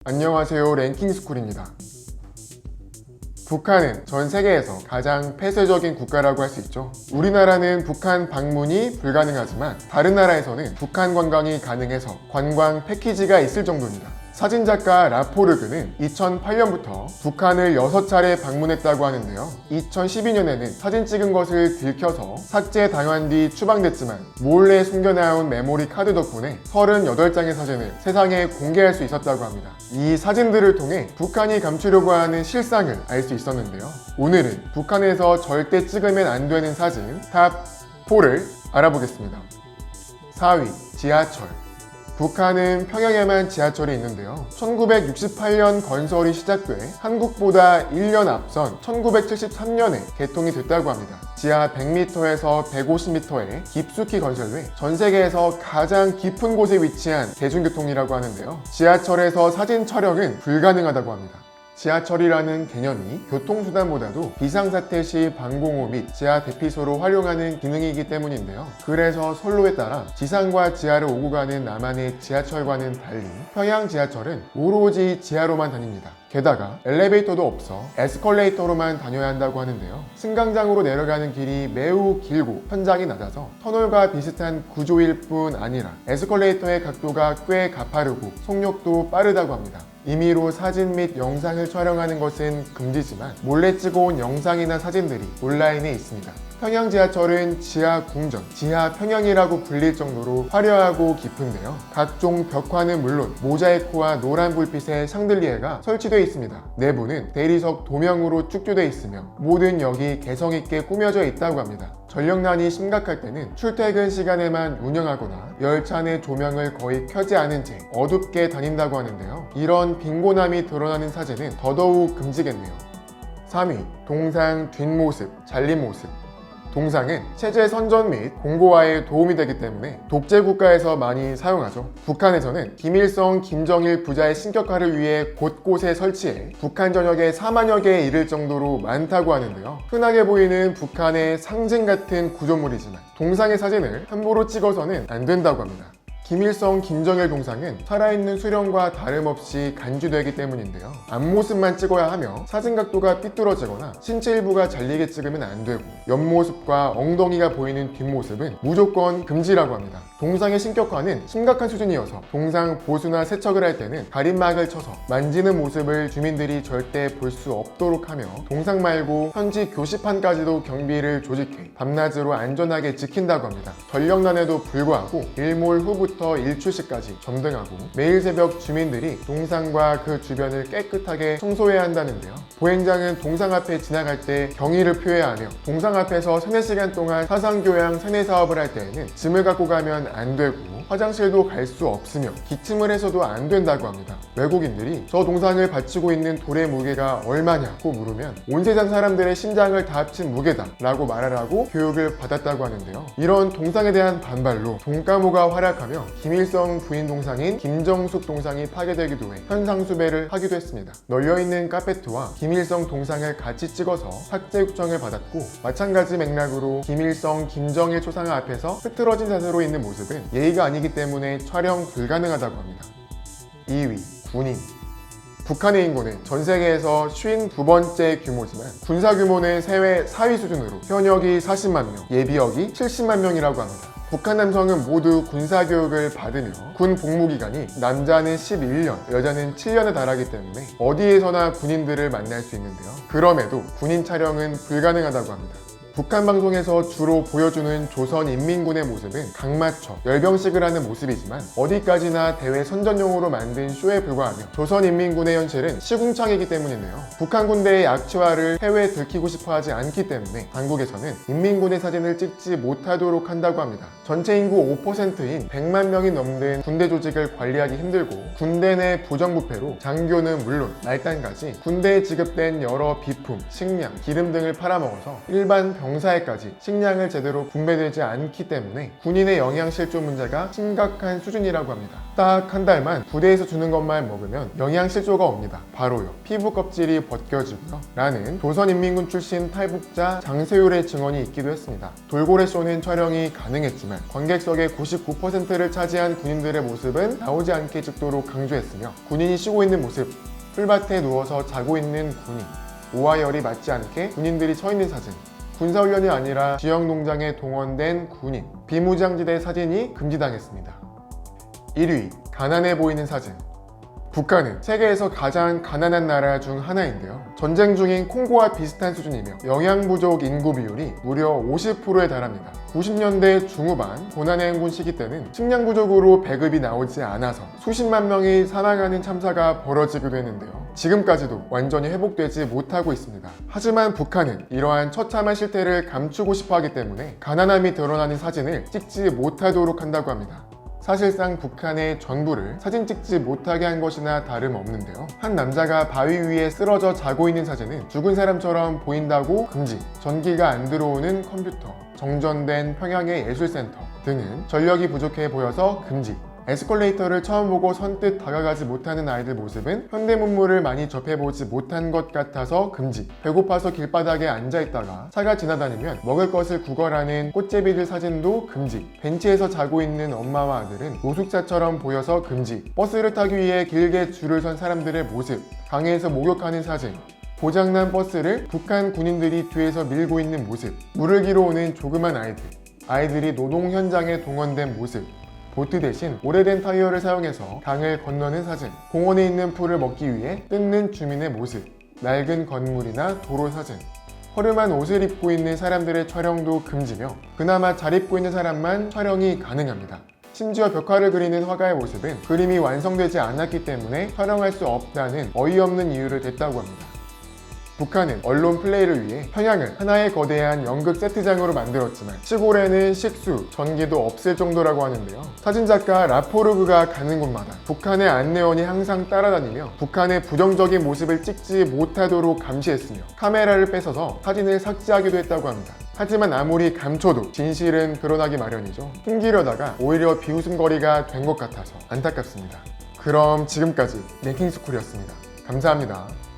안녕하세요, 랭킹스쿨입니다. 북한은 전 세계에서 가장 폐쇄적인 국가라고 할 수 있죠. 우리나라는 북한 방문이 불가능하지만 다른 나라에서는 북한 관광이 가능해서 관광 패키지가 있을 정도입니다. 사진작가 라포르그는 2008년부터 북한을 6차례 방문했다고 하는데요. 2012년에는 사진 찍은 것을 들켜서 삭제당한 뒤 추방됐지만 몰래 숨겨놔온 메모리 카드 덕분에 38장의 사진을 세상에 공개할 수 있었다고 합니다. 이 사진들을 통해 북한이 감추려고 하는 실상을 알 수 있었는데요. 오늘은 북한에서 절대 찍으면 안 되는 사진 탑 4를 알아보겠습니다. 4위, 지하철. 북한은 평양에만 지하철이 있는데요. 1968년 건설이 시작돼 한국보다 1년 앞선 1973년에 개통이 됐다고 합니다. 지하 100m에서 150m에 깊숙이 건설돼 전 세계에서 가장 깊은 곳에 위치한 대중교통이라고 하는데요. 지하철에서 사진 촬영은 불가능하다고 합니다. 지하철이라는 개념이 교통수단보다도 비상사태 시 방공호 및 지하 대피소로 활용하는 기능이기 때문인데요. 그래서 선로에 따라 지상과 지하를 오고 가는 남한의 지하철과는 달리 평양 지하철은 오로지 지하로만 다닙니다. 게다가 엘리베이터도 없어 에스컬레이터로만 다녀야 한다고 하는데요. 승강장으로 내려가는 길이 매우 길고 천장이 낮아서 터널과 비슷한 구조일 뿐 아니라 에스컬레이터의 각도가 꽤 가파르고 속력도 빠르다고 합니다. 임의로 사진 및 영상을 촬영하는 것은 금지지만 몰래 찍어온 영상이나 사진들이 온라인에 있습니다. 평양 지하철은 지하 궁전, 지하 평양이라고 불릴 정도로 화려하고 깊은데요. 각종 벽화는 물론 모자이크와 노란 불빛의 샹들리에가 설치되어 있습니다. 내부는 대리석 도명으로 축조되어 있으며 모든 역이 개성있게 꾸며져 있다고 합니다. 전력난이 심각할 때는 출퇴근 시간에만 운영하거나 열차 내 조명을 거의 켜지 않은 채 어둡게 다닌다고 하는데요. 이런 빈곤함이 드러나는 사진은 더더욱 금지겠네요. 3위, 동상 뒷모습, 잘린 모습. 동상은 체제 선전 및 공고화에 도움이 되기 때문에 독재 국가에서 많이 사용하죠. 북한에서는 김일성, 김정일 부자의 신격화를 위해 곳곳에 설치해 북한 전역에 4만여 개에 이를 정도로 많다고 하는데요. 흔하게 보이는 북한의 상징 같은 구조물이지만 동상의 사진을 함부로 찍어서는 안 된다고 합니다. 김일성, 김정일 동상은 살아있는 수령과 다름없이 간주되기 때문인데요. 앞모습만 찍어야 하며 사진 각도가 삐뚤어지거나 신체 일부가 잘리게 찍으면 안 되고 옆모습과 엉덩이가 보이는 뒷모습은 무조건 금지라고 합니다. 동상의 신격화는 심각한 수준이어서 동상 보수나 세척을 할 때는 가림막을 쳐서 만지는 모습을 주민들이 절대 볼 수 없도록 하며 동상 말고 현지 교시판까지도 경비를 조직해 밤낮으로 안전하게 지킨다고 합니다. 전력난에도 불구하고 일몰 후부터 일출시까지 점등하고 매일 새벽 주민들이 동상과 그 주변을 깨끗하게 청소해야 한다는데요. 보행장은 동상 앞에 지나갈 때 경의를 표해야 하며 동상 앞에서 3-4시간 동안 사상교양 세뇌사업을 할 때에는 짐을 갖고 가면 안 되고 화장실도 갈 수 없으며 기침을 해서도 안 된다고 합니다. 외국인들이 저 동상을 받치고 있는 돌의 무게가 얼마냐고 물으면 온 세상 사람들의 심장을 다 합친 무게다 라고 말하라고 교육을 받았다고 하는데요. 이런 동상에 대한 반발로 돈가무가 활약하며 김일성 부인 동상인 김정숙 동상이 파괴되기도 해 현상수배를 하기도 했습니다. 널려있는 카페트와 김일성 동상을 같이 찍어서 삭제 요청을 받았고 마찬가지 맥락으로 김일성, 김정일 초상 앞에서 흐트러진 자세로 있는 모습은 예의가 아니기 때문에 촬영 불가능하다고 합니다. 2위, 군인. 북한의 인구는 전 세계에서 52번째 규모지만 군사 규모는 세계 4위 수준으로 현역이 40만 명, 예비역이 70만 명이라고 합니다. 북한 남성은 모두 군사교육을 받으며 군 복무기간이 남자는 11년, 여자는 7년에 달하기 때문에 어디에서나 군인들을 만날 수 있는데요. 그럼에도 군인 촬영은 불가능하다고 합니다. 북한 방송에서 주로 보여주는 조선인민군의 모습은 각맞춰 열병식을 하는 모습이지만 어디까지나 대회 선전용으로 만든 쇼에 불과하며 조선인민군의 현실은 시궁창이기 때문인데요. 북한 군대의 약취화를 해외에 들키고 싶어 하지 않기 때문에 당국에서는 인민군의 사진을 찍지 못하도록 한다고 합니다. 전체 인구 5%인 100만 명이 넘는 군대 조직을 관리하기 힘들고 군대 내 부정부패로 장교는 물론 말단까지 군대에 지급된 여러 비품, 식량, 기름 등을 팔아먹어서 일반 병 병사에까지 식량을 제대로 분배되지 않기 때문에 군인의 영양실조 문제가 심각한 수준이라고 합니다. 딱 한 달만 부대에서 주는 것만 먹으면 영양실조가 옵니다. 바로요. 피부 껍질이 벗겨지고요. 라는 조선인민군 출신 탈북자 장세율의 증언이 있기도 했습니다. 돌고래 쇼는 촬영이 가능했지만 관객석의 99%를 차지한 군인들의 모습은 나오지 않게 찍도록 강조했으며 군인이 쉬고 있는 모습, 풀밭에 누워서 자고 있는 군인, 오하열이 맞지 않게 군인들이 서 있는 사진, 군사훈련이 아니라 지역농장에 동원된 군인, 비무장지대 사진이 금지당했습니다. 1위, 가난해 보이는 사진. 북한은 세계에서 가장 가난한 나라 중 하나인데요. 전쟁 중인 콩고와 비슷한 수준이며 영양 부족 인구 비율이 무려 50%에 달합니다. 90년대 중후반 고난해행군 시기 때는 식량 부족으로 배급이 나오지 않아서 수십만 명이 사망하는 참사가 벌어지기도 했는데요. 지금까지도 완전히 회복되지 못하고 있습니다. 하지만 북한은 이러한 처참한 실태를 감추고 싶어 하기 때문에 가난함이 드러나는 사진을 찍지 못하도록 한다고 합니다. 사실상 북한의 전부를 사진 찍지 못하게 한 것이나 다름없는데요. 한 남자가 바위 위에 쓰러져 자고 있는 사진은 죽은 사람처럼 보인다고 금지, 전기가 안 들어오는 컴퓨터, 정전된 평양의 예술센터 등은 전력이 부족해 보여서 금지, 에스컬레이터를 처음 보고 선뜻 다가가지 못하는 아이들 모습은 현대문물을 많이 접해보지 못한 것 같아서 금지, 배고파서 길바닥에 앉아있다가 차가 지나다니면 먹을 것을 구걸하는 꽃제비들 사진도 금지, 벤치에서 자고 있는 엄마와 아들은 노숙자처럼 보여서 금지, 버스를 타기 위해 길게 줄을 선 사람들의 모습, 강에서 목욕하는 사진, 고장난 버스를 북한 군인들이 뒤에서 밀고 있는 모습, 물을 기로 오는 조그만 아이들이 노동 현장에 동원된 모습, 보트 대신 오래된 타이어를 사용해서 강을 건너는 사진, 공원에 있는 풀을 먹기 위해 뜯는 주민의 모습, 낡은 건물이나 도로 사진, 허름한 옷을 입고 있는 사람들의 촬영도 금지며 그나마 잘 입고 있는 사람만 촬영이 가능합니다. 심지어 벽화를 그리는 화가의 모습은 그림이 완성되지 않았기 때문에 촬영할 수 없다는 어이없는 이유를 댔다고 합니다. 북한은 언론 플레이를 위해 평양을 하나의 거대한 연극 세트장으로 만들었지만 시골에는 식수, 전기도 없을 정도라고 하는데요. 사진작가 라포르그가 가는 곳마다 북한의 안내원이 항상 따라다니며 북한의 부정적인 모습을 찍지 못하도록 감시했으며 카메라를 뺏어서 사진을 삭제하기도 했다고 합니다. 하지만 아무리 감춰도 진실은 드러나기 마련이죠. 숨기려다가 오히려 비웃음거리가 된 것 같아서 안타깝습니다. 그럼 지금까지 랭킹스쿨이었습니다. 감사합니다.